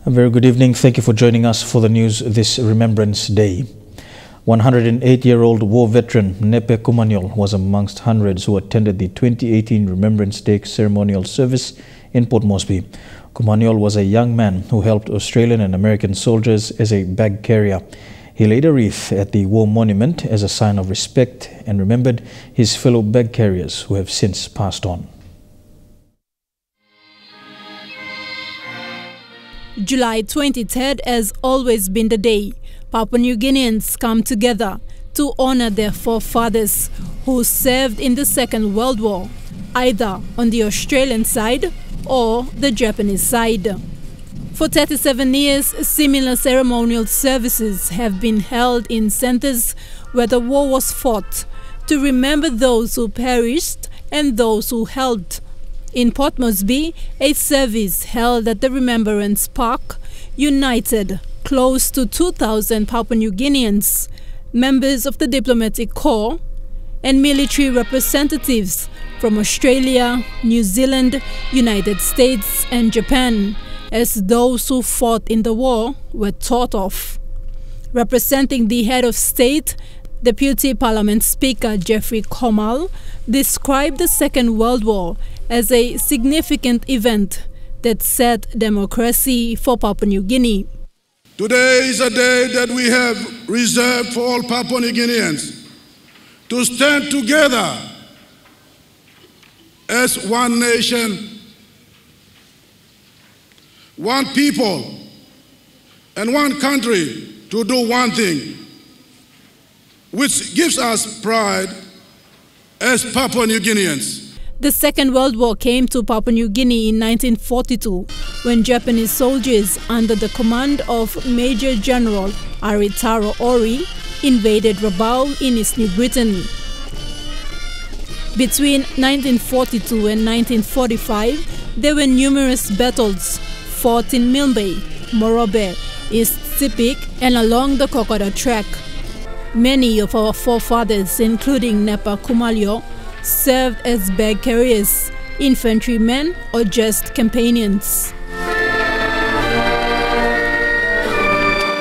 A very good evening. Thank you for joining us for the news this Remembrance Day. 108-year-old war veteran Nepe Kumanyol was amongst hundreds who attended the 2018 Remembrance Day ceremonial service in Port Moresby. Kumanyol was a young man who helped Australian and American soldiers as a bag carrier. He laid a wreath at the war monument as a sign of respect and remembered his fellow bag carriers who have since passed on. July 23rd has always been the day Papua New Guineans come together to honor their forefathers who served in the Second World War, either on the Australian side or the Japanese side. For 37 years, similar ceremonial services have been held in centers where the war was fought to remember those who perished and those who helped. In Port Moresby, a service held at the Remembrance Park united close to 2,000 Papua New Guineans, members of the diplomatic corps, and military representatives from Australia, New Zealand, United States, and Japan, as those who fought in the war were thought of. Representing the head of state, Deputy Parliament Speaker Jeffrey Komal described the Second World War as a significant event that set democracy for Papua New Guinea. Today is a day that we have reserved for all Papua New Guineans to stand together as one nation, one people, and one country to do one thing, which gives us pride as Papua New Guineans. The Second World War came to Papua New Guinea in 1942 when Japanese soldiers under the command of Major General Aritaro Ori invaded Rabaul in East New Britain. Between 1942 and 1945, there were numerous battles fought in Milne, Morobe, East Sepik, and along the Kokoda track. Many of our forefathers, including Nepe Kumanyol, served as bag carriers, infantrymen, or just companions.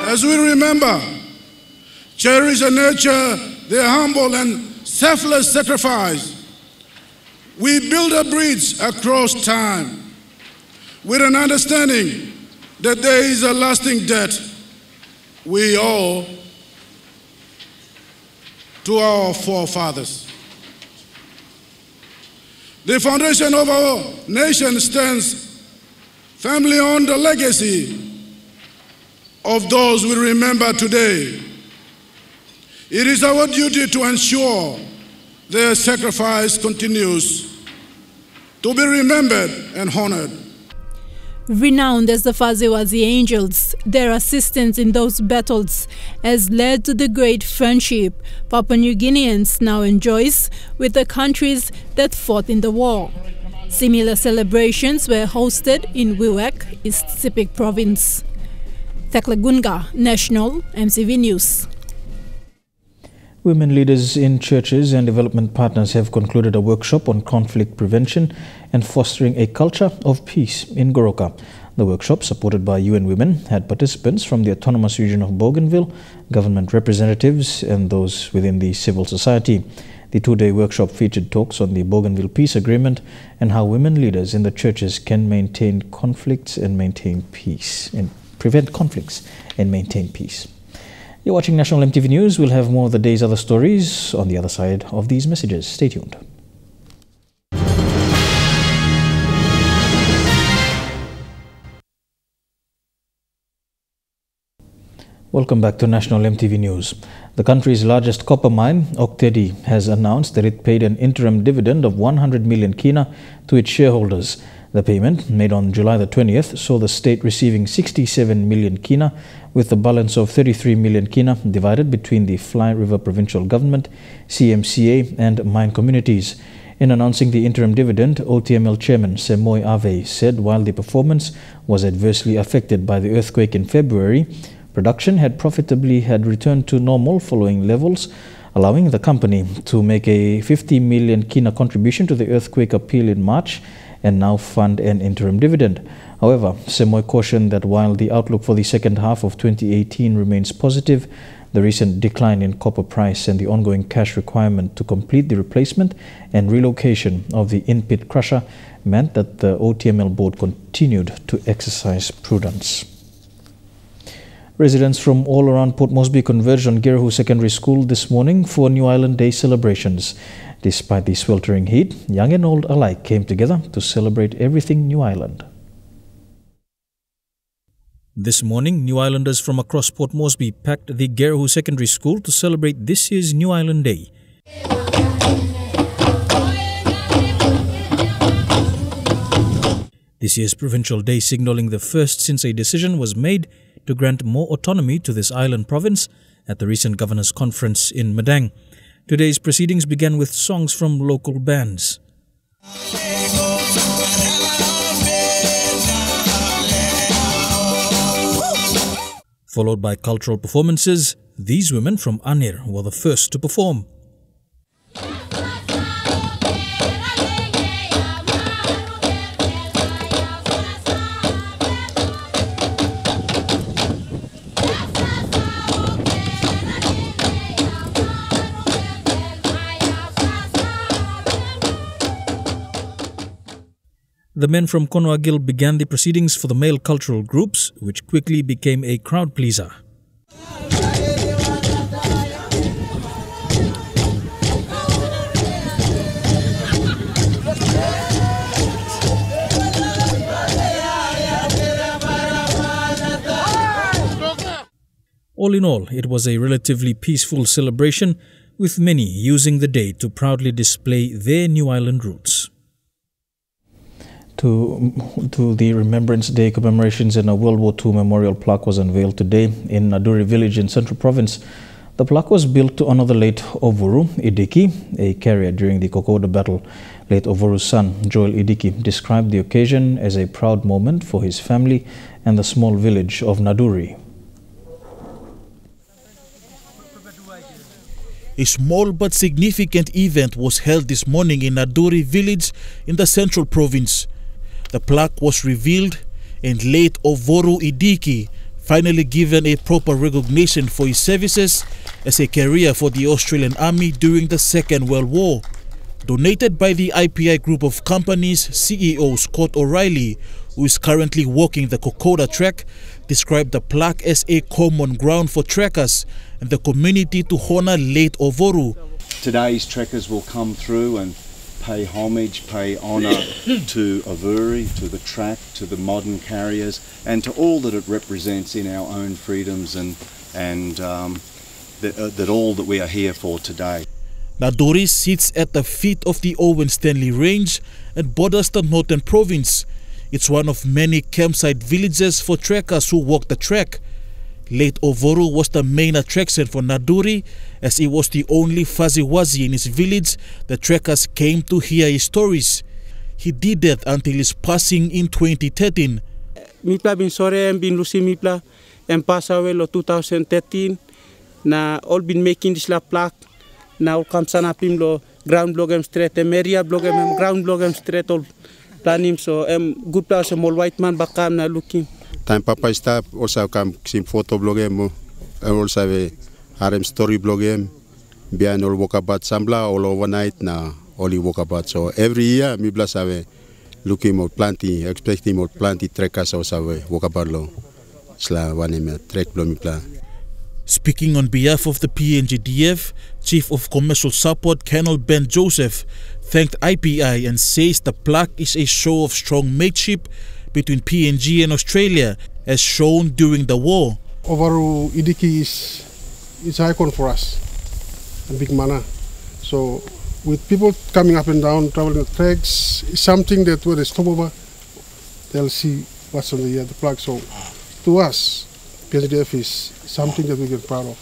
As we remember, cherish and nurture their humble and selfless sacrifice, we build a bridge across time with an understanding that there is a lasting debt we owe to our forefathers. The foundation of our nation stands firmly on the legacy of those we remember today. It is our duty to ensure their sacrifice continues to be remembered and honored. Renowned as the Fazewazi Angels, their assistance in those battles has led to the great friendship Papua New Guineans now enjoys with the countries that fought in the war. Similar celebrations were hosted in Wewak, East Sepik Province. Teklagunga, National MCV News. Women leaders in churches and development partners have concluded a workshop on conflict prevention and fostering a culture of peace in Goroka. The workshop, supported by UN Women, had participants from the autonomous region of Bougainville, government representatives, and those within the civil society. The two-day workshop featured talks on the Bougainville Peace Agreement and how women leaders in the churches can maintain conflicts and maintain peace, and prevent conflicts and maintain peace. You're watching National EMTV News. We'll have more of the day's other stories on the other side of these messages. Stay tuned. Welcome back to National EMTV News. The country's largest copper mine, Oktedi, has announced that it paid an interim dividend of 100 million kina to its shareholders. The payment, made on July the 20th, saw the state receiving 67 million kina, with the balance of 33 million kina divided between the Fly River Provincial Government, CMCA and mine communities. In announcing the interim dividend, OTML Chairman Semoy Ave said while the performance was adversely affected by the earthquake in February, production had returned to normal following levels, allowing the company to make a 50 million kina contribution to the earthquake appeal in March and now fund an interim dividend. However, Semoy cautioned that while the outlook for the second half of 2018 remains positive, the recent decline in copper price and the ongoing cash requirement to complete the replacement and relocation of the in-pit crusher meant that the OTML board continued to exercise prudence. Residents from all around Port Moresby converged on Gerehu Secondary School this morning for New Island Day celebrations. Despite the sweltering heat, young and old alike came together to celebrate everything New Island. This morning, New Islanders from across Port Moresby packed the Gerehu Secondary School to celebrate this year's New Island Day. This year's Provincial Day signalling the first since a decision was made to grant more autonomy to this island province at the recent Governors' Conference in Madang. Today's proceedings began with songs from local bands. Followed by cultural performances, these women from Anir were the first to perform. The men from Konoagil began the proceedings for the male cultural groups, which quickly became a crowd pleaser. All in all, it was a relatively peaceful celebration, with many using the day to proudly display their New Island roots. To the Remembrance Day commemorations and a World War II memorial plaque was unveiled today in Naduri village in Central Province. The plaque was built to honor the late Ovoru, Idiki, a carrier during the Kokoda battle. Late Ovoru's son, Joel Idiki, described the occasion as a proud moment for his family and the small village of Naduri. A small but significant event was held this morning in Naduri village in the Central Province. The plaque was revealed and late Ovoru Idiki finally given a proper recognition for his services as a career for the Australian Army during the Second World War. Donated by the IPI group of companies, CEO Scott O'Reilly, who is currently walking the Kokoda track, described the plaque as a common ground for trekkers and the community to honor late Ovoru. Today's trekkers will come through and pay homage, pay honour to Ovoru, to the track, to the modern carriers, and to all that it represents in our own freedoms and that all that we are here for today. Naduri sits at the feet of the Owen Stanley Range and borders the Northern Province. It's one of many campsite villages for trekkers who walk the track. Late Ovoru was the main attraction for Naduri, as he was the only Faziwazi in his village the trekkers came to hear his stories. He did that until his passing in 2013. Mipla bin sore bin lusi mipla and pass away lo 2013 na all been making this la plaque now come sana pim lo ground blogem straight area blogem ground blogem straight all planim so good place mol white man bakam na looking. Time papa stop also come sim photo blogem and also harem story blogem behind all walkabout sambla all overnight na only walkabout so every year mi blas ave looking more plenty expecting more plenty trekkers also walkabout lo sla one me trek blo mi plan. Speaking on behalf of the PNGDF, Chief of Commercial Support Colonel Ben Joseph thanked IPI and says the plaque is a show of strong mateship between PNG and Australia as shown during the war. Ovoru Idiki is an icon for us, a big mana. So with people coming up and down, traveling the tracks, it's something that when they stop over, they'll see what's on the plaque. So to us, PNGDF is something that we get proud of.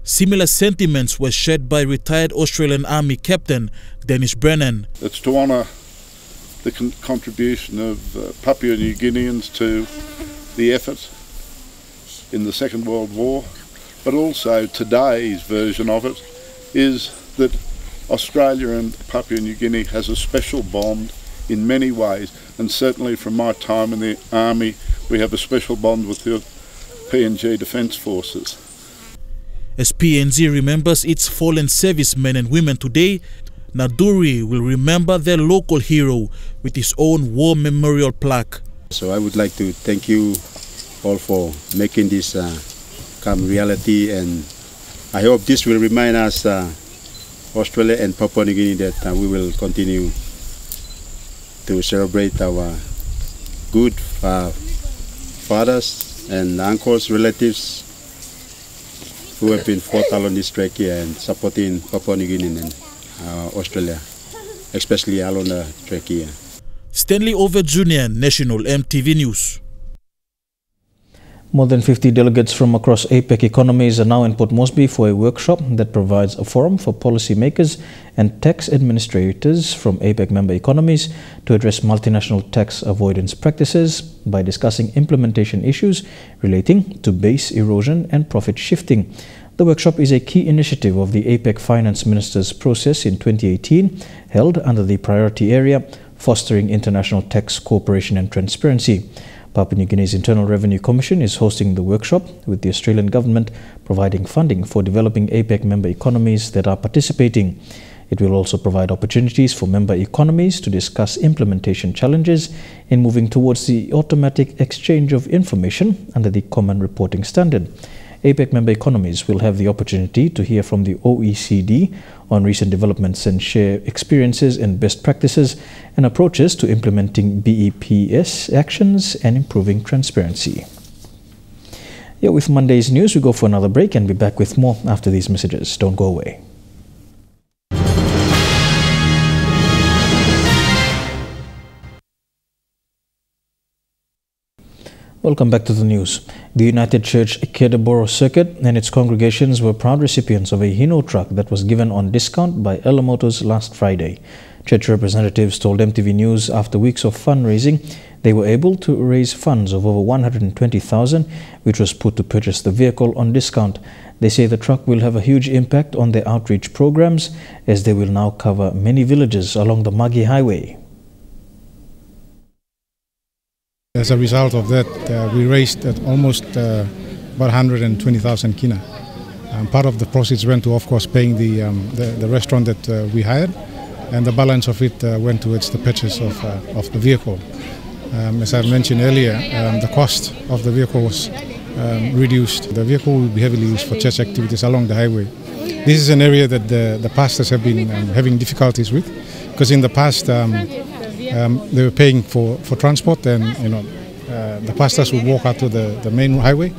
Similar sentiments were shared by retired Australian Army Captain Dennis Brennan. It's to honour the contribution of Papua New Guineans to the effort in the Second World War, but also today's version of it is that Australia and Papua New Guinea has a special bond in many ways, and certainly from my time in the Army, we have a special bond with the PNG Defence Forces. As PNG remembers its fallen servicemen and women today, Naduri will remember their local hero with his own war memorial plaque. So I would like to thank you all for making this come reality, and I hope this will remind us, Australia and Papua New Guinea, that we will continue to celebrate our good fathers and uncles, relatives who have been fought along this track here and supporting Papua New Guinea and Australia, especially along the track here. Stanley Over Jr., National MTV News. More than 50 delegates from across APEC economies are now in Port Moresby for a workshop that provides a forum for policymakers and tax administrators from APEC member economies to address multinational tax avoidance practices by discussing implementation issues relating to base erosion and profit shifting. The workshop is a key initiative of the APEC Finance Ministers process in 2018, held under the priority area, Fostering International Tax Cooperation and Transparency. Papua New Guinea's Internal Revenue Commission is hosting the workshop, with the Australian government providing funding for developing APEC member economies that are participating. It will also provide opportunities for member economies to discuss implementation challenges in moving towards the automatic exchange of information under the Common Reporting Standard. APEC member economies will have the opportunity to hear from the OECD on recent developments and share experiences and best practices and approaches to implementing BEPS actions and improving transparency. Yeah, with Monday's news, we go for another break and be back with more after these messages. Don't go away. Welcome back to the news. The United Church Kedaboro Circuit and its congregations were proud recipients of a Hino truck that was given on discount by Ella Motors last Friday. Church representatives told MTV News after weeks of fundraising, they were able to raise funds of over $120,000, which was put to purchase the vehicle on discount. They say the truck will have a huge impact on their outreach programs, as they will now cover many villages along the Magi Highway. As a result of that, we raised almost about 120,000 kina. Part of the proceeds went to, of course, paying the restaurant that we hired, and the balance of it went towards the purchase of the vehicle. As I mentioned earlier, the cost of the vehicle was reduced. The vehicle will be heavily used for church activities along the highway. This is an area that the pastors have been having difficulties with, because in the past they were paying for transport, and the pastors would walk out to the main highway.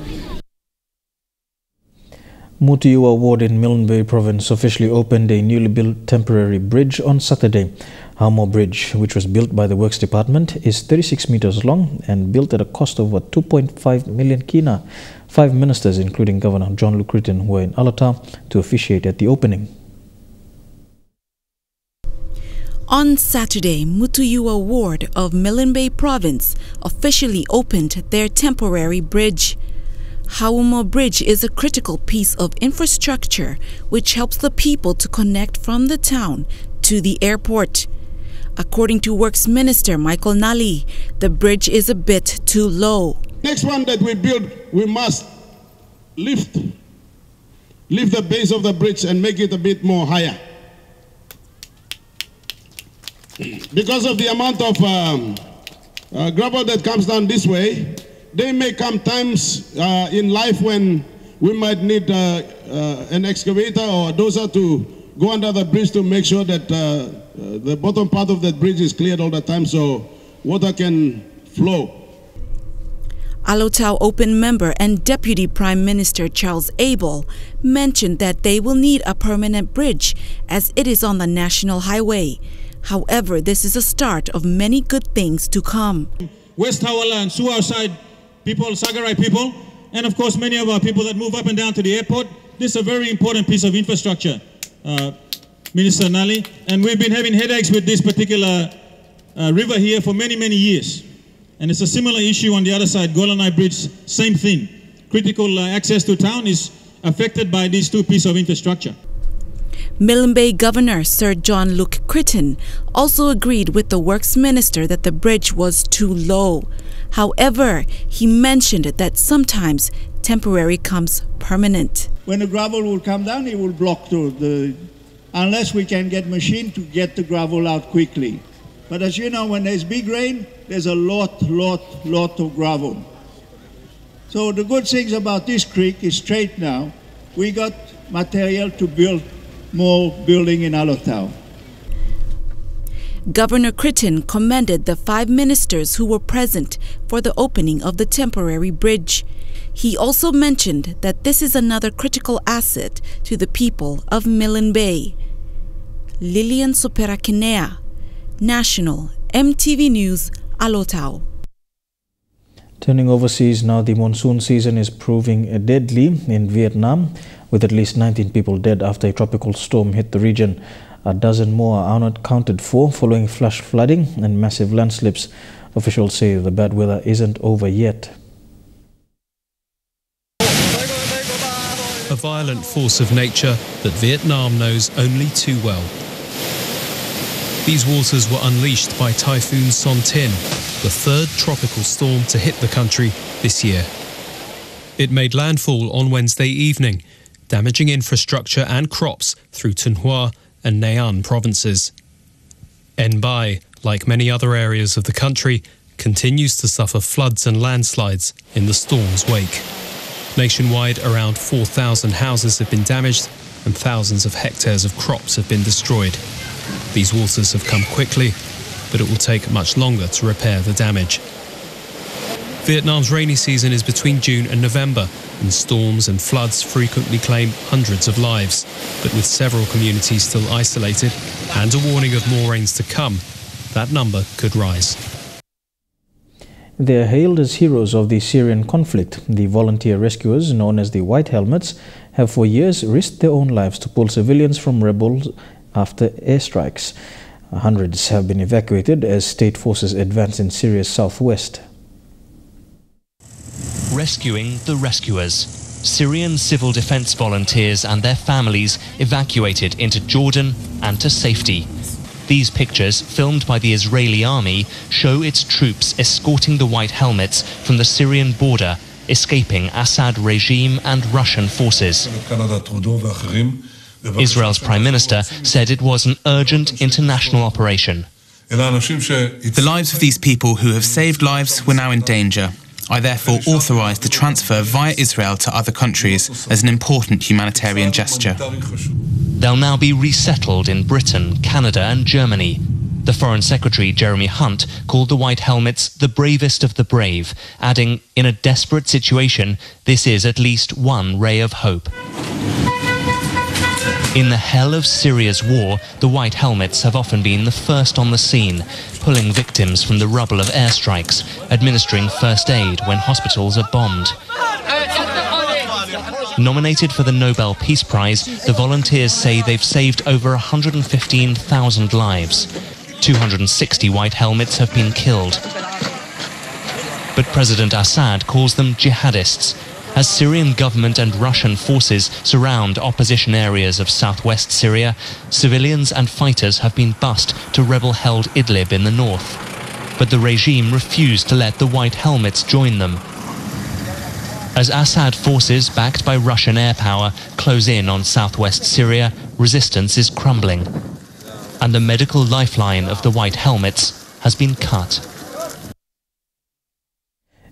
Mutiua Ward in Milne Bay Province officially opened a newly built temporary bridge on Saturday. Hamo Bridge, which was built by the Works Department, is 36 meters long and built at a cost of over 2.5 million kina. 5 ministers, including Governor John Lucretin, were in Alata to officiate at the opening. On Saturday, Mutiua Ward of Milne Bay Province officially opened their temporary bridge. Haumo Bridge is a critical piece of infrastructure which helps the people to connect from the town to the airport. According to Works Minister Michael Nali, the bridge is a bit too low. Next one that we build, we must lift the base of the bridge and make it a bit more higher. Because of the amount of gravel that comes down this way, there may come times in life when we might need an excavator or a dozer to go under the bridge to make sure that the bottom part of that bridge is cleared all the time so water can flow. Alotau Open member and Deputy Prime Minister Charles Abel mentioned that they will need a permanent bridge as it is on the national highway. However, this is a start of many good things to come. West Hawala and Suau side people, Sagarai people, and of course many of our people that move up and down to the airport. This is a very important piece of infrastructure, Minister Nali, and we've been having headaches with this particular river here for many, many years. And it's a similar issue on the other side, Golanai Bridge, same thing. Critical access to town is affected by these two pieces of infrastructure. Milne Bay Governor Sir John Kaupa also agreed with the Works Minister that the bridge was too low. However, he mentioned that sometimes temporary comes permanent. When the gravel will come down, it will block unless we can get machine to get the gravel out quickly. But as you know, when there's big rain, there's a lot of gravel. So the good things about this creek is straight now. We got material to build more building in Alotau. Governor Critton commended the 5 ministers who were present for the opening of the temporary bridge. He also mentioned that this is another critical asset to the people of Milne Bay. Lilian Soperakinea, National MTV News, Alotau. Turning overseas now, the monsoon season is proving deadly in Vietnam, with at least 19 people dead after a tropical storm hit the region. A dozen more are not counted for following flash flooding and massive landslips. Officials say the bad weather isn't over yet. A violent force of nature that Vietnam knows only too well. These waters were unleashed by Typhoon Son Tin, the 3rd tropical storm to hit the country this year. It made landfall on Wednesday evening, damaging infrastructure and crops through Thanh Hoa and Nane provinces. En Bai, like many other areas of the country, continues to suffer floods and landslides in the storm's wake. Nationwide, around 4,000 houses have been damaged and thousands of hectares of crops have been destroyed. These waters have come quickly, but it will take much longer to repair the damage. Vietnam's rainy season is between June and November, and storms and floods frequently claim hundreds of lives. But with several communities still isolated and a warning of more rains to come, that number could rise. They are hailed as heroes of the Syrian conflict. The volunteer rescuers, known as the White Helmets, have for years risked their own lives to pull civilians from rebels after airstrikes. Hundreds have been evacuated as state forces advance in Syria's southwest. Rescuing the rescuers. Syrian civil defense volunteers and their families evacuated into Jordan and to safety. These pictures, filmed by the Israeli army, show its troops escorting the White Helmets from the Syrian border, escaping Assad regime and Russian forces. Israel's Prime Minister said it was an urgent international operation. The lives of these people who have saved lives were now in danger. I therefore authorise the transfer via Israel to other countries as an important humanitarian gesture. They'll now be resettled in Britain, Canada and Germany. The Foreign Secretary, Jeremy Hunt, called the White Helmets the bravest of the brave, adding, in a desperate situation, this is at least one ray of hope. In the hell of Syria's war, the White Helmets have often been the first on the scene, pulling victims from the rubble of airstrikes, administering first aid when hospitals are bombed. Nominated for the Nobel Peace Prize, the volunteers say they've saved over 115,000 lives. 260 White Helmets have been killed. But President Assad calls them jihadists, as Syrian government and Russian forces surround opposition areas of southwest Syria. Civilians and fighters have been bussed to rebel-held Idlib in the north. But the regime refused to let the White Helmets join them. As Assad forces, backed by Russian air power, close in on southwest Syria, resistance is crumbling. And the medical lifeline of the White Helmets has been cut.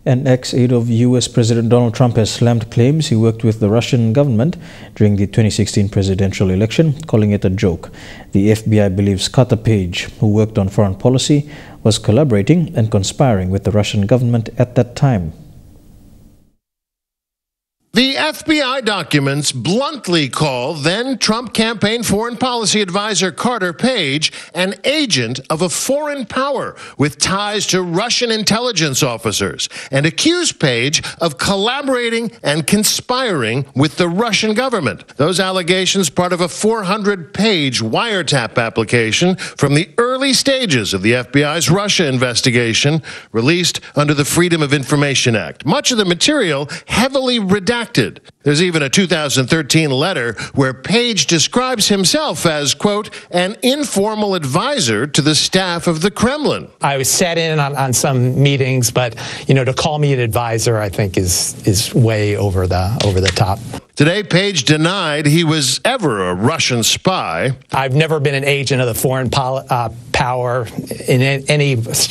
An ex-aide of US President Donald Trump has slammed claims he worked with the Russian government during the 2016 presidential election, calling it a joke. The FBI believes Carter Page, who worked on foreign policy, was collaborating and conspiring with the Russian government at that time. The FBI documents bluntly call then-Trump campaign foreign policy advisor Carter Page an agent of a foreign power with ties to Russian intelligence officers and accuse Page of collaborating and conspiring with the Russian government. Those allegations part of a 400-page wiretap application from the early stages of the FBI's Russia investigation, released under the Freedom of Information Act. Much of the material heavily redacted reacted. There's even a 2013 letter where Page describes himself as, quote, an informal advisor to the staff of the Kremlin. I sat in on some meetings, but, to call me an advisor, I think, is way over the top. Today, Page denied he was ever a Russian spy. I've never been an agent of the foreign power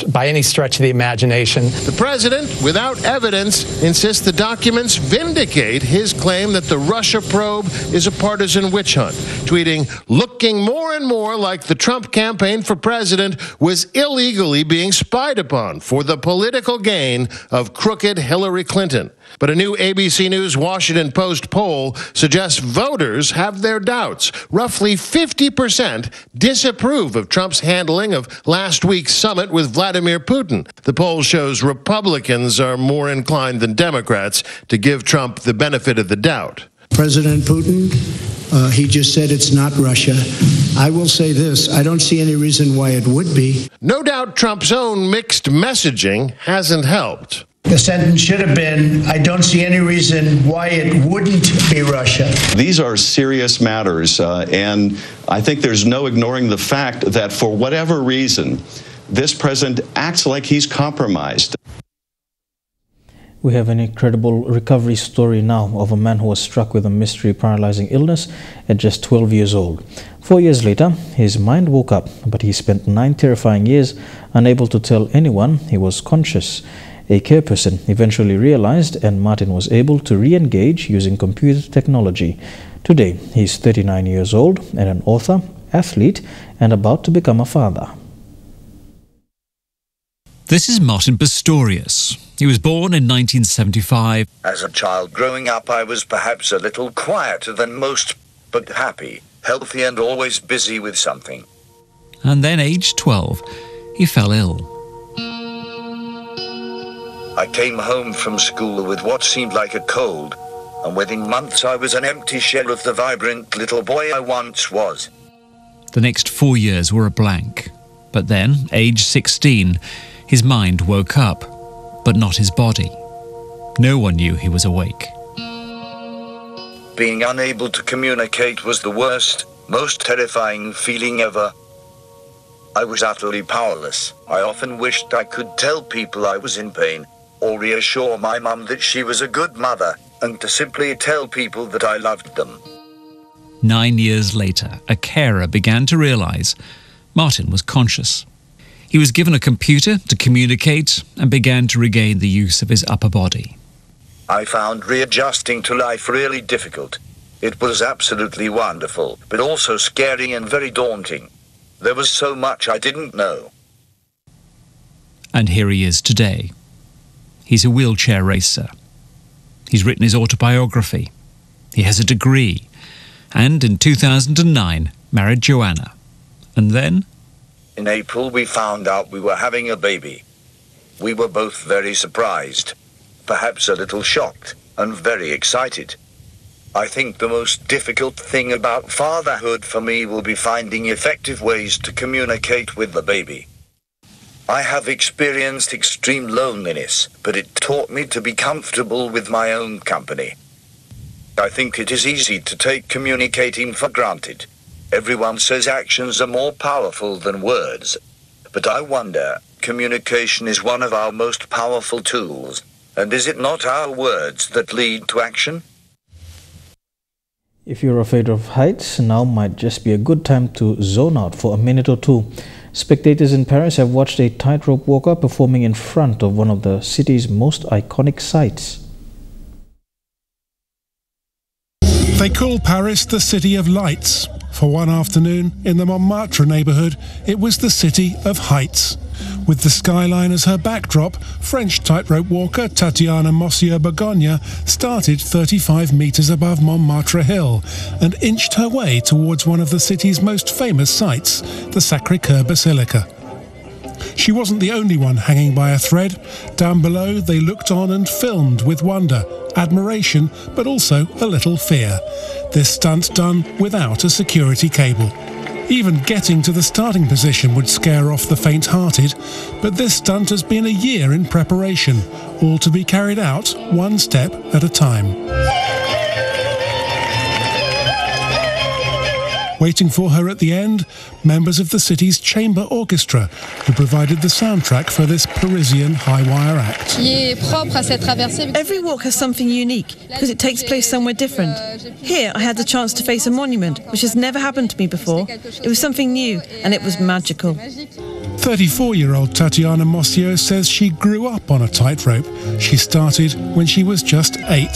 by any stretch of the imagination. The president, without evidence, insists the documents vindicate his claim that the Russia probe is a partisan witch hunt, tweeting, looking more and more like the Trump campaign for president was illegally being spied upon for the political gain of crooked Hillary Clinton. But a new ABC News Washington Post poll suggests voters have their doubts. Roughly 50% disapprove of Trump's handling of last week's summit with Vladimir Putin. The poll shows Republicans are more inclined than Democrats to give Trump the benefit of the doubt. President Putin, he just said it's not Russia. I will say this, I don't see any reason why it would be. No doubt Trump's own mixed messaging hasn't helped. The sentence should have been, I don't see any reason why it wouldn't be Russia. These are serious matters, and I think there's no ignoring the fact that for whatever reason, this president acts like he's compromised. We have an incredible recovery story now of a man who was struck with a mystery paralyzing illness at just 12 years old. 4 years later, his mind woke up, but he spent 9 terrifying years unable to tell anyone he was conscious. A care person eventually realized, and Martin was able to re-engage using computer technology. Today, he's 39 years old and an author, athlete, and about to become a father. This is Martin Pistorius. He was born in 1975. As a child growing up, I was perhaps a little quieter than most, but happy, healthy, and always busy with something. And then, aged 12, he fell ill. I came home from school with what seemed like a cold, and within months I was an empty shell of the vibrant little boy I once was. The next 4 years were a blank. But then, age 16, his mind woke up, but not his body. No one knew he was awake. Being unable to communicate was the worst, most terrifying feeling ever. I was utterly powerless. I often wished I could tell people I was in pain, or reassure my mum that she was a good mother, and to simply tell people that I loved them. 9 years later, a carer began to realize Martin was conscious. He was given a computer to communicate and began to regain the use of his upper body. I found readjusting to life really difficult. It was absolutely wonderful, but also scary and very daunting. There was so much I didn't know. And here he is today. He's a wheelchair racer. He's written his autobiography. He has a degree. And in 2009, married Joanna. And then? In April, we found out we were having a baby. We were both very surprised, perhaps a little shocked, and very excited. I think the most difficult thing about fatherhood for me will be finding effective ways to communicate with the baby. I have experienced extreme loneliness, but it taught me to be comfortable with my own company. I think it is easy to take communicating for granted. Everyone says actions are more powerful than words. But I wonder, communication is one of our most powerful tools. And is it not our words that lead to action? If you're afraid of heights, now might just be a good time to zone out for a minute or two. Spectators in Paris have watched a tightrope walker performing in front of one of the city's most iconic sites. They call Paris the City of Lights. For one afternoon, in the Montmartre neighbourhood, it was the City of Heights. With the skyline as her backdrop, French tightrope walker Tatiana Mossier-Begonia started 35 metres above Montmartre Hill and inched her way towards one of the city's most famous sites, the Sacré-Cœur Basilica. She wasn't the only one hanging by a thread. Down below, they looked on and filmed with wonder, admiration, but also a little fear. This stunt done without a security cable. Even getting to the starting position would scare off the faint-hearted, but this stunt has been a year in preparation, all to be carried out one step at a time. Waiting for her at the end, members of the city's chamber orchestra, who provided the soundtrack for this Parisian high-wire act. Every walk has something unique because it takes place somewhere different. Here I had the chance to face a monument, which has never happened to me before. It was something new and it was magical. 34-year-old Tatiana Mossio says she grew up on a tightrope. She started when she was just 8.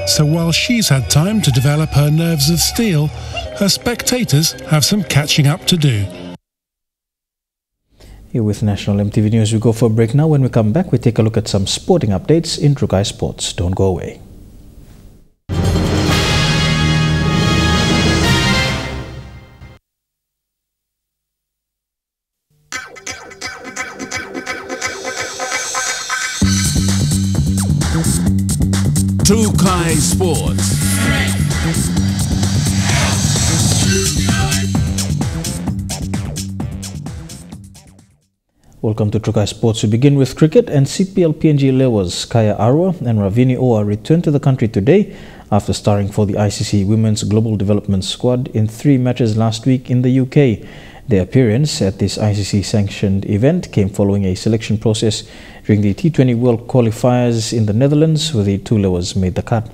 So while she's had time to develop her nerves of steel, her spectators have some catching up to do. Here with National MTV News, we go for a break now. When we come back, we take a look at some sporting updates in Trukai Sports. Don't go away. Trukai Sports. Welcome to Trukai Sports. We begin with cricket, and CPL PNG Lewers Kaya Arwa and Ravini Oa returned to the country today after starring for the ICC Women's Global Development Squad in 3 matches last week in the UK. Their appearance at this ICC-sanctioned event came following a selection process during the T20 World Qualifiers in the Netherlands, where the 2 Lewers made the cut.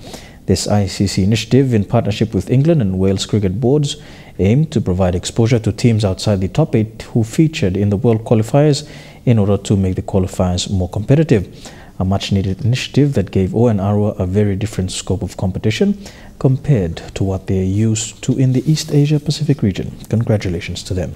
This ICC initiative, in partnership with England and Wales cricket boards, aimed to provide exposure to teams outside the top 8 who featured in the World Qualifiers in order to make the qualifiers more competitive. A much-needed initiative that gave O and Arwa a very different scope of competition compared to what they are used to in the East Asia Pacific region. Congratulations to them.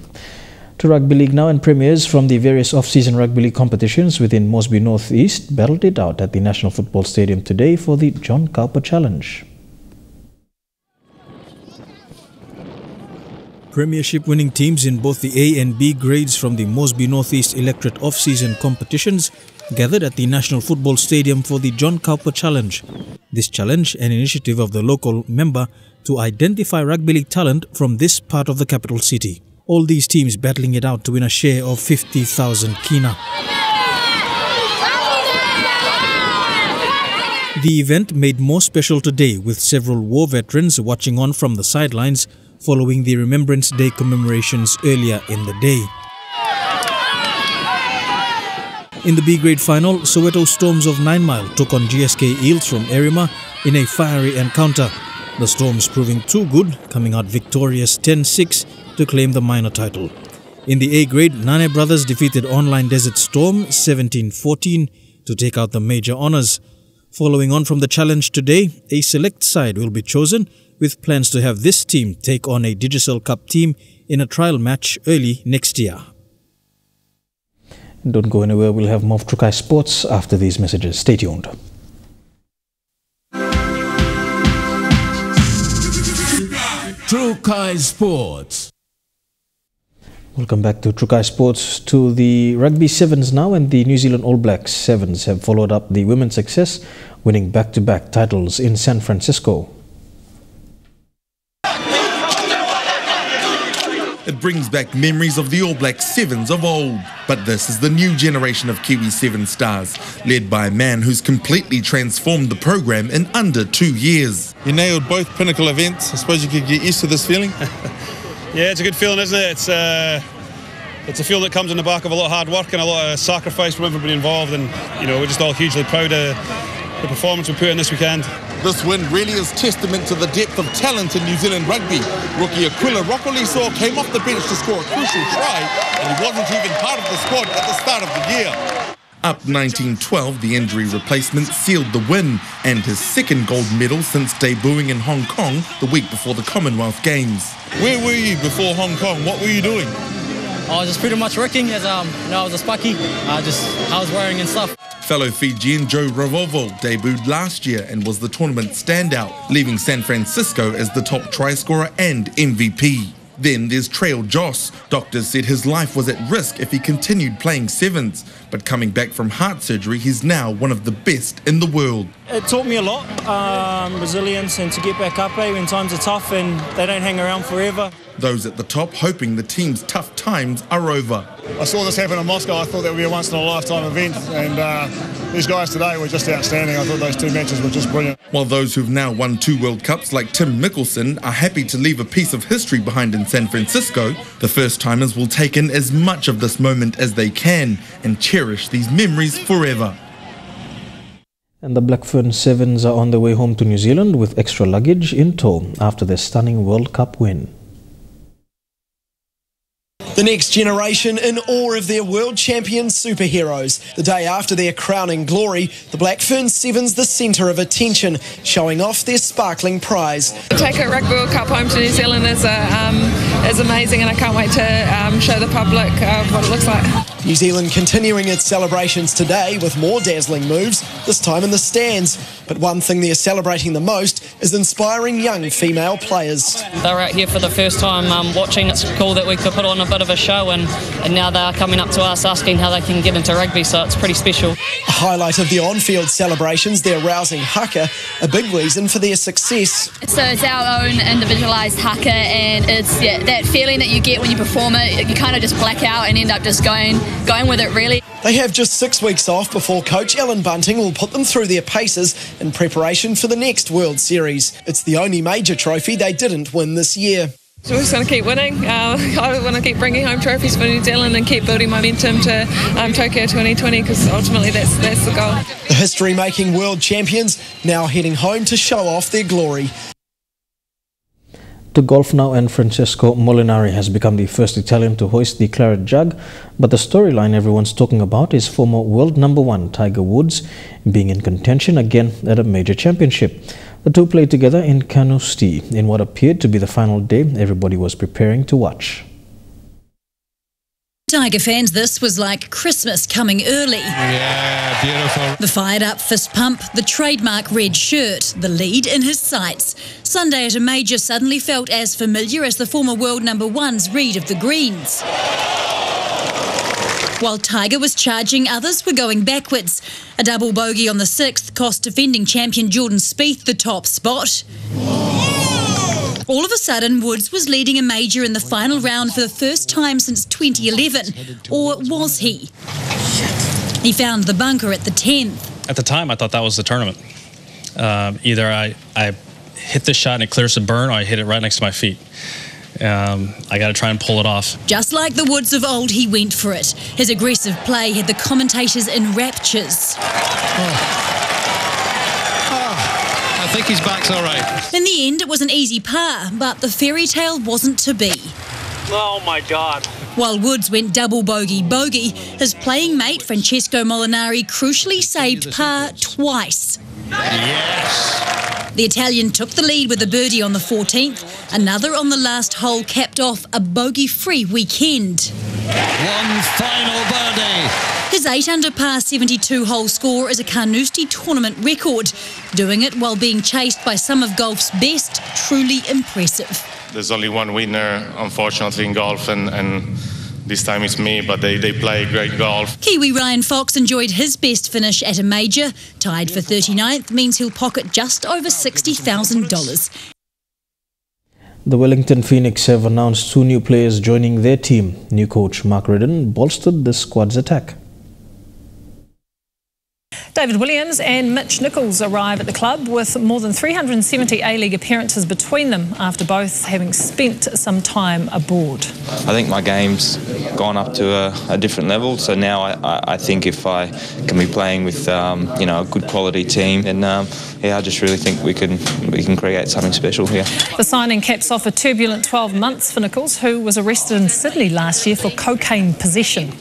To Rugby League now, and premiers from the various off-season Rugby League competitions within Mosby North East battled it out at the National Football Stadium today for the John Kaupa Challenge. Premiership winning teams in both the A and B grades from the Mosby North East electorate off-season competitions gathered at the National Football Stadium for the John Kaupa Challenge. This challenge, an initiative of the local member to identify rugby league talent from this part of the capital city. All these teams battling it out to win a share of 50,000 kina. The event made more special today, with several war veterans watching on from the sidelines following the Remembrance Day commemorations earlier in the day. In the B grade final, Soweto Storms of 9 Mile took on GSK Eels from Erima in a fiery encounter. The Storms proving too good, coming out victorious 10-6 to claim the minor title. In the A grade, Nane brothers defeated Online Desert Storm 17-14 to take out the major honours. Following on from the challenge today, a select side will be chosen, with plans to have this team take on a Digicel Cup team in a trial match early next year. Don't go anywhere, we'll have more of Trukai Sports after these messages. Stay tuned. Trukai Sports. Welcome back to Trukai Sports. To the Rugby Sevens now, and the New Zealand All Blacks Sevens have followed up the women's success, winning back-to-back titles in San Francisco. It brings back memories of the All Black Sevens of old. But this is the new generation of Kiwi Seven stars, led by a man who's completely transformed the program in under 2 years. You nailed both pinnacle events. I suppose you could get used to this feeling? Yeah, it's a good feeling, isn't it? It's a feeling that comes on the back of a lot of hard work and a lot of sacrifice from everybody involved, and we're just all hugely proud of the performance we put in this weekend. This win really is testament to the depth of talent in New Zealand rugby. Rookie Aquila Rokolisor came off the bench to score a crucial try, and he wasn't even part of the squad at the start of the year. Up 19-12, the injury replacement sealed the win and his second gold medal since debuting in Hong Kong the week before the Commonwealth Games. Where were you before Hong Kong? What were you doing? I was just pretty much working as I was a spucky, house wiring and stuff. Fellow Fijian Joe Ravovo debuted last year and was the tournament standout, leaving San Francisco as the top try scorer and MVP. Then there's Trail Joss. Doctors said his life was at risk if he continued playing sevens, but coming back from heart surgery, he's now one of the best in the world. It taught me a lot, resilience and to get back up when times are tough and they don't hang around forever. Those at the top hoping the team's tough times are over. I saw this happen in Moscow. I thought that would be a once-in-a-lifetime event, and these guys today were just outstanding. I thought those two matches were just brilliant. While those who've now won 2 World Cups like Tim Mickelson are happy to leave a piece of history behind in San Francisco, the first-timers will take in as much of this moment as they can and cherish these memories forever. And the Blackburn Sevens are on their way home to New Zealand with extra luggage in tow after their stunning World Cup win. The next generation in awe of their world champion superheroes. The day after their crowning glory, the Blackburn Sevens the centre of attention, showing off their sparkling prize. To take a Rugby World Cup home to New Zealand is amazing, and I can't wait to show the public what it looks like. New Zealand continuing its celebrations today with more dazzling moves, this time in the stands. But one thing they're celebrating the most is inspiring young female players. They're out here for the first time watching. It's cool that we could put on a bit of a show, and now they're coming up to us asking how they can get into rugby, so it's pretty special. A highlight of the on-field celebrations, their rousing haka, a big reason for their success. So it's our own individualised haka, and it's that feeling that you get when you perform it. You kind of just black out and end up just going with it, really. They have just 6 weeks off before coach Alan Bunting will put them through their paces in preparation for the next World Series. It's the only major trophy they didn't win this year. So we're just going to keep winning. I want to keep bringing home trophies for New Zealand and keep building momentum to Tokyo 2020, because ultimately that's the goal. The history-making world champions now heading home to show off their glory. To golf now, and Francesco Molinari has become the first Italian to hoist the claret jug, but the storyline everyone's talking about is former world #1 Tiger Woods being in contention again at a major championship. The two played together in Carnoustie in what appeared to be the final day everybody was preparing to watch. Tiger fans, this was like Christmas coming early. Yeah, beautiful. The fired-up fist pump, the trademark red shirt, the lead in his sights. Sunday at a major suddenly felt as familiar as the former world #1's read of the greens. While Tiger was charging, others were going backwards. A double bogey on the 6th cost defending champion Jordan Spieth the top spot. All of a sudden, Woods was leading a major in the final round for the first time since 2011. Or was he? He found the bunker at the 10th. At the time, I thought that was the tournament. Either I hit this shot and it clears the burn, or I hit it right next to my feet. I got to try and pull it off. Just like the Woods of old, he went for it. His aggressive play had the commentators in raptures. I think his back's all right. In the end, it was an easy par, but the fairy tale wasn't to be. Oh, my God. While Woods went double bogey, his playing mate Francesco Molinari crucially saved par twice. Yes. The Italian took the lead with a birdie on the 14th. Another on the last hole capped off a bogey-free weekend. One final birdie. His 8-under par 72-hole score is a Carnoustie tournament record. Doing it while being chased by some of golf's best, truly impressive. There's only one winner, unfortunately, in golf, and this time it's me, but they play great golf. Kiwi Ryan Fox enjoyed his best finish at a major. Tied for 39th means he'll pocket just over $60,000. The Wellington Phoenix have announced 2 new players joining their team. New coach Mark Redden bolstered the squad's attack. David Williams and Mitch Nichols arrive at the club with more than 370 A-League appearances between them, after both having spent some time aboard. I think my game's gone up to a different level, so now I think if I can be playing with a good quality team, then I just really think we can create something special here. The signing caps off a turbulent 12 months for Nichols, who was arrested in Sydney last year for cocaine possession.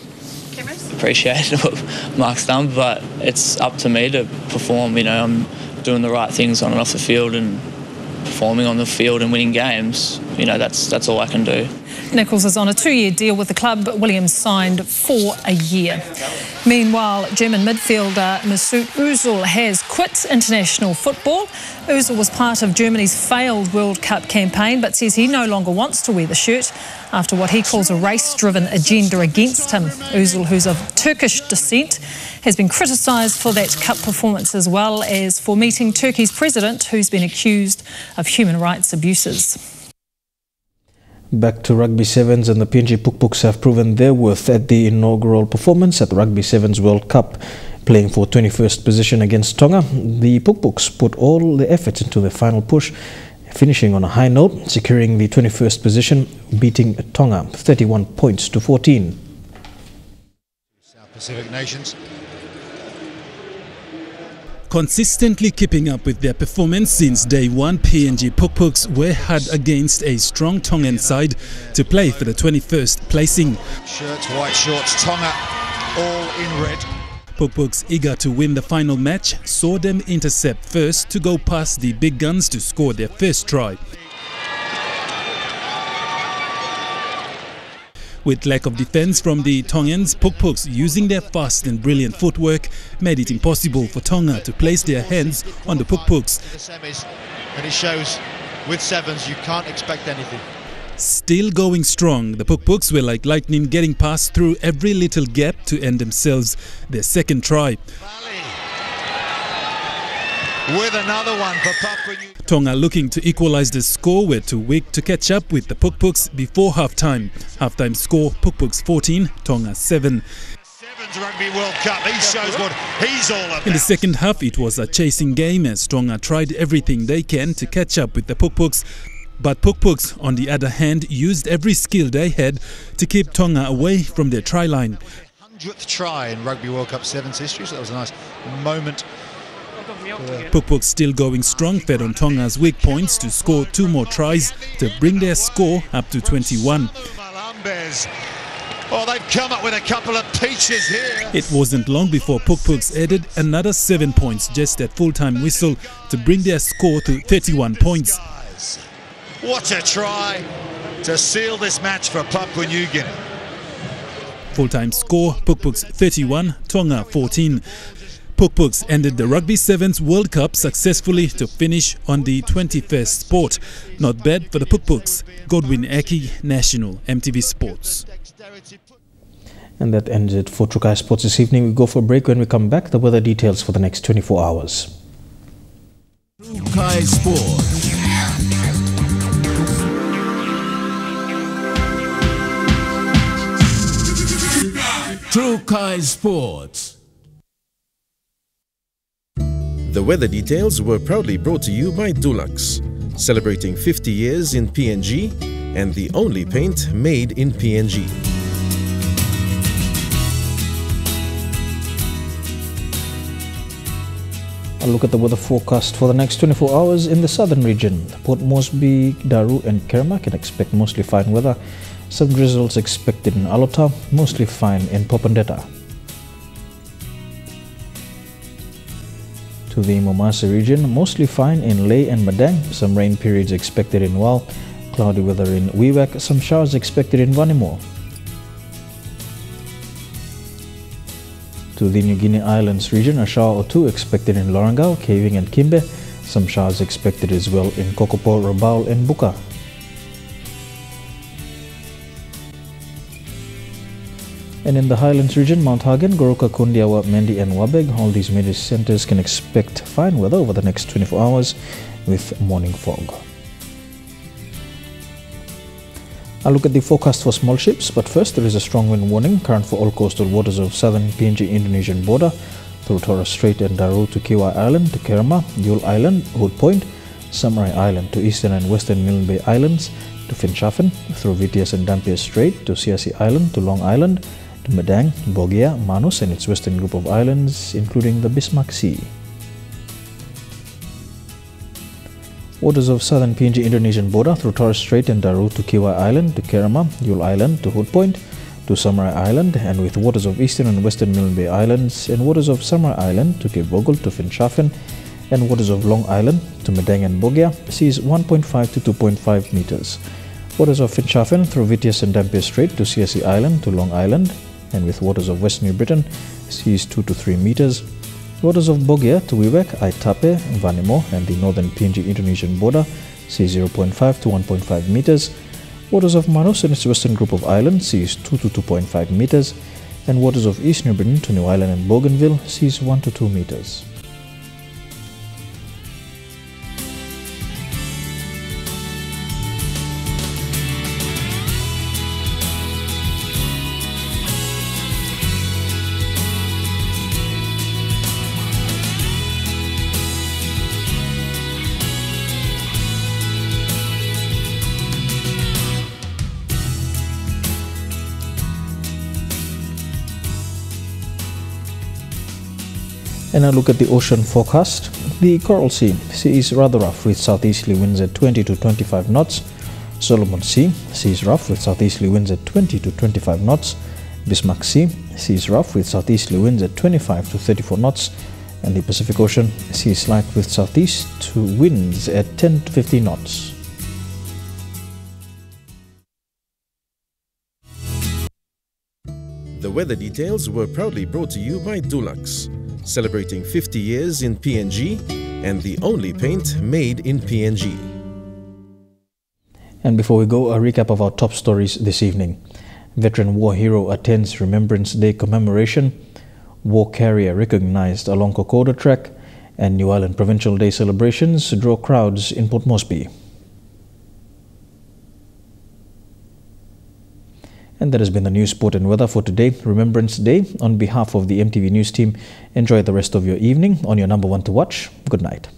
Appreciate what Mark's done, but it's up to me to perform. I'm doing the right things on and off the field, and performing on the field and winning games. That's all I can do. Nichols is on a 2-year deal with the club, but Williams signed for a year. Meanwhile, German midfielder Mesut Ozil has quit international football. Ozil was part of Germany's failed World Cup campaign, but says he no longer wants to wear the shirt after what he calls a race-driven agenda against him. Ozil, who's of Turkish descent, has been criticised for that cup performance as well as for meeting Turkey's president, who's been accused of human rights abuses. Back to Rugby Sevens, and the PNG Pukpuks have proven their worth at the inaugural performance at the Rugby Sevens World Cup. Playing for 21st position against Tonga, the Pukpuks put all their efforts into their final push, finishing on a high note, securing the 21st position, beating Tonga 31 points to 14. South Pacific nations. Consistently keeping up with their performance since day one, PNG Pukpuks were hard against a strong Tongan side to play for the 21st placing. Shirts, white shorts, Tonga all in red. Pukpuks, eager to win the final match, saw them intercept first to go past the big guns to score their first try. With lack of defence from the Tongans, Pukpuks, using their fast and brilliant footwork, made it impossible for Tonga to place their hands on the Pukpuks. And it shows with Sevens you can't expect anything. Still going strong, the Pukpuks were like lightning, getting past through every little gap to end themselves their second try. With another one for Papua New Guinea. Tonga, looking to equalise the score, were too weak to catch up with the Pukpuks before half-time. Half-time score, Pukpuks 14, Tonga 7. Sevens Rugby World Cup, he shows what he's all about. In the second half, it was a chasing game as Tonga tried everything they can to catch up with the Pukpuks. But Pukpuks, on the other hand, used every skill they had to keep Tonga away from their try line. 100th try in Rugby World Cup Sevens history, so that was a nice moment. Pukpuks still going strong, fed on Tonga's weak points to score 2 more tries to bring their score up to 21. Oh, they've come up with a couple of peaches here. It wasn't long before Pukpuks added another 7 points just at full-time whistle to bring their score to 31 points. What a try to seal this match for Papua New Guinea. Full-time score, Pukpuks 31, Tonga 14. Pukpuks ended the Rugby Sevens World Cup successfully to finish on the 21st spot. Not bad for the Pukpuks. Godwin Aki, National EMTV Sports. And that ends it for Trukai Sports this evening. We go for a break. When we come back, the weather details for the next 24 hours. Trukai Sports. Trukai Sports. The weather details were proudly brought to you by Dulux, celebrating 50 years in PNG and the only paint made in PNG. A look at the weather forecast for the next 24 hours in the southern region. Port Moresby, Daru and Kerma can expect mostly fine weather. Some drizzles expected in Alota, mostly fine in Popondetta. To the Momasa region, mostly fine in Leh and Madang, some rain periods expected in Wal, cloudy weather in Wewak, some showers expected in Vanimo. To the New Guinea Islands region, a shower or two expected in Lorengau, Caving and Kimbe, some showers expected as well in Kokopo, Rabaul and Buka. And in the Highlands region, Mount Hagen, Goroka, Kundiawa, Mendi and Wabeg, all these major centres can expect fine weather over the next 24 hours with morning fog. I'll look at the forecast for small ships, but first there is a strong wind warning current for all coastal waters of southern PNG Indonesian border through Torres Strait and Daru to Kiwai Island to Kerma, Yule Island, Hood Point, Samurai Island to eastern and western Milne Bay Islands to Finchafen, through Vitias and Dampier Strait to Siasi Island to Long Island, to Madang, Bogia, Manus and its western group of islands, including the Bismarck Sea. Waters of southern PNG Indonesian border through Torres Strait and Daru to Kiwai Island, to Kerama, Yule Island, to Hood Point, to Samurai Island, and with waters of eastern and western Milne Bay Islands, and waters of Samurai Island to Cape Vogel to Finchafen, and waters of Long Island to Madang and Bogia, seas 1.5 to 2.5 meters. Waters of Finchafen through Vitias and Dampier Strait to CSE Island to Long Island, and with waters of West New Britain, seas 2 to 3 meters. Waters of Bogia to Wewak, Aitape, Vanimo and the northern PNG Indonesian border, seas 0.5 to 1.5 meters. Waters of Manus and its western group of islands, seas 2 to 2.5 meters. And waters of East New Britain to New Island and Bougainville, seas 1 to 2 meters. And now look at the ocean forecast. The Coral Sea is rather rough with southeasterly winds at 20 to 25 knots. Solomon Sea is rough with southeasterly winds at 20 to 25 knots. Bismarck Sea is rough with southeasterly winds at 25 to 34 knots. And the Pacific Ocean is light with southeast to winds at 10 to 15 knots. The weather details were proudly brought to you by Dulux, celebrating 50 years in PNG and the only paint made in PNG. And before we go, a recap of our top stories this evening. Veteran war hero attends Remembrance Day commemoration, war carrier recognized along Kokoda track, and New Ireland Provincial Day celebrations draw crowds in Port Moresby. And that has been the news, sport and weather for today, Remembrance Day. On behalf of the MTV News team, enjoy the rest of your evening on your number one to watch. Good night.